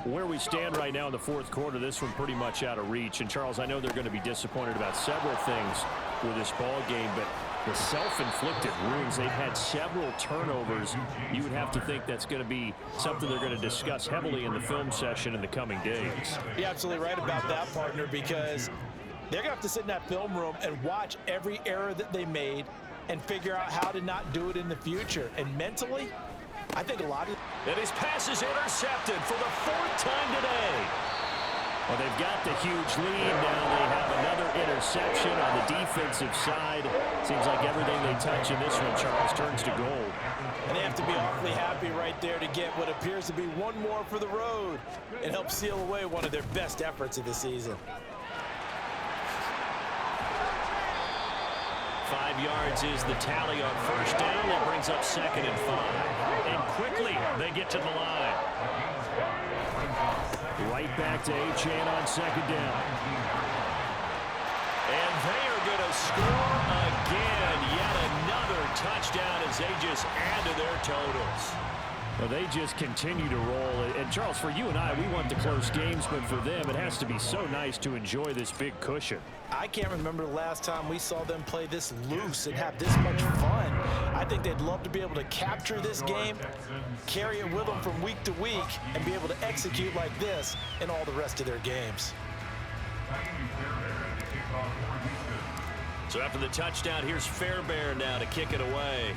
Where we stand right now in the 4th quarter, this one pretty much out of reach. And, Charles, I know they're going to be disappointed about several things with this ball game, but the self-inflicted wounds, they've had several turnovers. You would have to think that's going to be something they're going to discuss heavily in the film session in the coming days. You're absolutely right about that, partner, because they're going to have to sit in that film room and watch every error that they made and figure out how to not do it in the future. And mentally, I think a lot of... And his pass is intercepted for the 4th time today. Well, they've got the huge lead. Now they have another interception on the defensive side. Seems like everything they touch in this one, Charles, turns to gold. And they have to be awfully happy right there to get what appears to be one more for the road and help seal away one of their best efforts of the season. 5 yards is the tally on first down. That brings up 2nd and 5. And quickly, they get to the line. Right back to Achane on 2nd down. And they are going to score again. Yet another touchdown as they just add to their totals. Well, they just continue to roll. And, Charles, for you and I, we want the close games, but for them, it has to be so nice to enjoy this big cushion. I can't remember the last time we saw them play this loose and have this much fun. I think they'd love to be able to capture this game, carry it with them from week to week, and be able to execute like this in all the rest of their games. So after the touchdown, here's Fairbairn now to kick it away.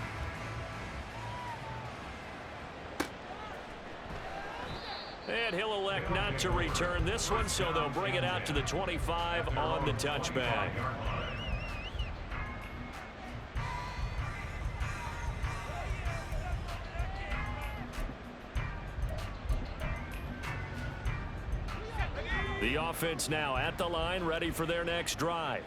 And he'll elect not to return this one, so they'll bring it out to the 25 on the touchback. The offense now at the line, ready for their next drive.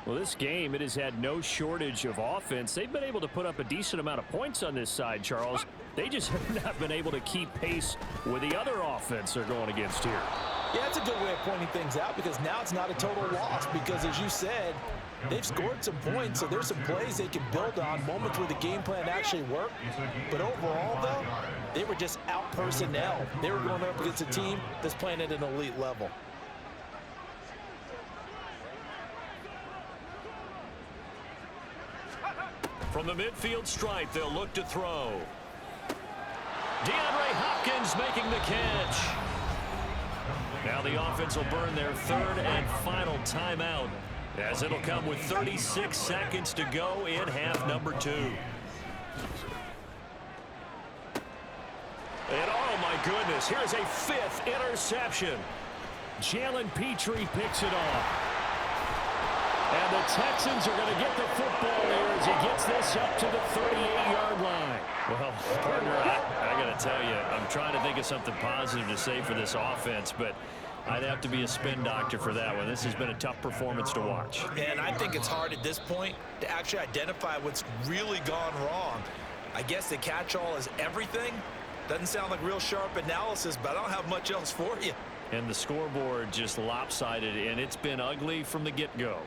Well, this game, it has had no shortage of offense. They've been able to put up a decent amount of points on this side, Charles. They just have not been able to keep pace with the other offense they're going against here. Yeah, that's a good way of pointing things out because now it's not a total loss because, as you said, they've scored some points, so there's some plays they can build on, moments where the game plan actually worked. But overall, though, they were just out personnel. They were going up against a team that's playing at an elite level. From the midfield stripe, they'll look to throw. DeAndre Hopkins making the catch. Now the offense will burn their 3rd and final timeout, as it'll come with 36 seconds to go in half number 2. And oh my goodness, here's a 5th interception. Jalen Petrie picks it off. And the Texans are going to get the football there as he gets this up to the 38-yard line. Well, partner, I got to tell you, I'm trying to think of something positive to say for this offense, but I'd have to be a spin doctor for that one. This has been a tough performance to watch. And I think it's hard at this point to actually identify what's really gone wrong. I guess the catch-all is everything. Doesn't sound like real sharp analysis, but I don't have much else for you. And the scoreboard just lopsided, and it's been ugly from the get-go.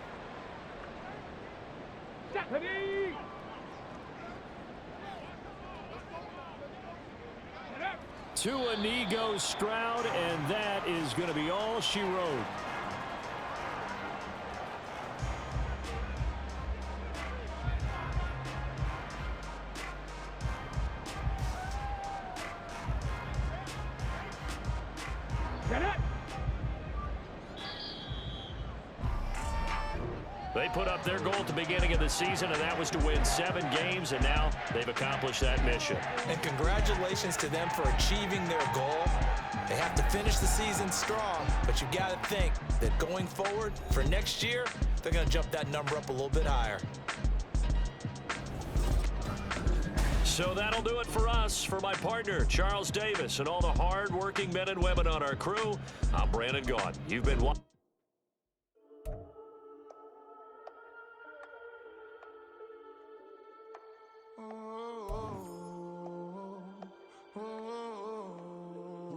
To a knee goes Stroud, and that is going to be all she wrote. They put up their goal at the beginning of the season, and that was to win 7 games, and now they've accomplished that mission. And congratulations to them for achieving their goal. They have to finish the season strong, but you got to think that going forward for next year, they're going to jump that number up a little bit higher. So that'll do it for us. For my partner, Charles Davis, and all the hard-working men and women on our crew, I'm Brandon Gaudin. You've been watching.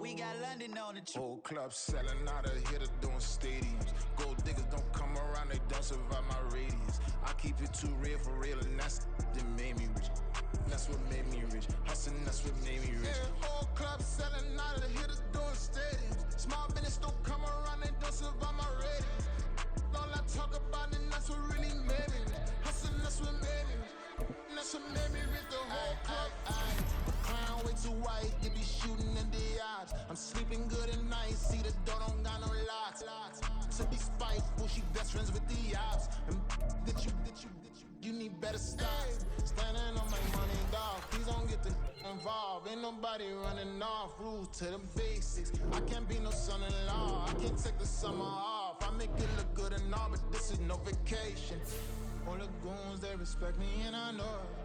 We got London on the Whole club selling out of hitter doing stadiums. Gold diggers don't come around, they don't survive my radius. I keep it too real for real, and that's that made me rich. That's what made me rich. Hustling, that's what made me rich. Yeah, whole club selling out of hitters doing stadiums. Small business don't come around, they don't survive my radius. All I talk about, and that's what really made me rich. Hustling, that's what made me rich. That's what made me rich. The whole club. Clown way too white, they be shooting in the eyes. I'm sleeping good at night, see the door don't got no locks. To be spiteful, she best friends with the ops. And you need better styles. Standing on my money, dog. Please don't get the involved. Ain't nobody running off. Rules to the basics. I can't be no son-in-law. I can't take the summer off. I make it look good and all, but this is no vacation. All the goons, they respect me and I know it.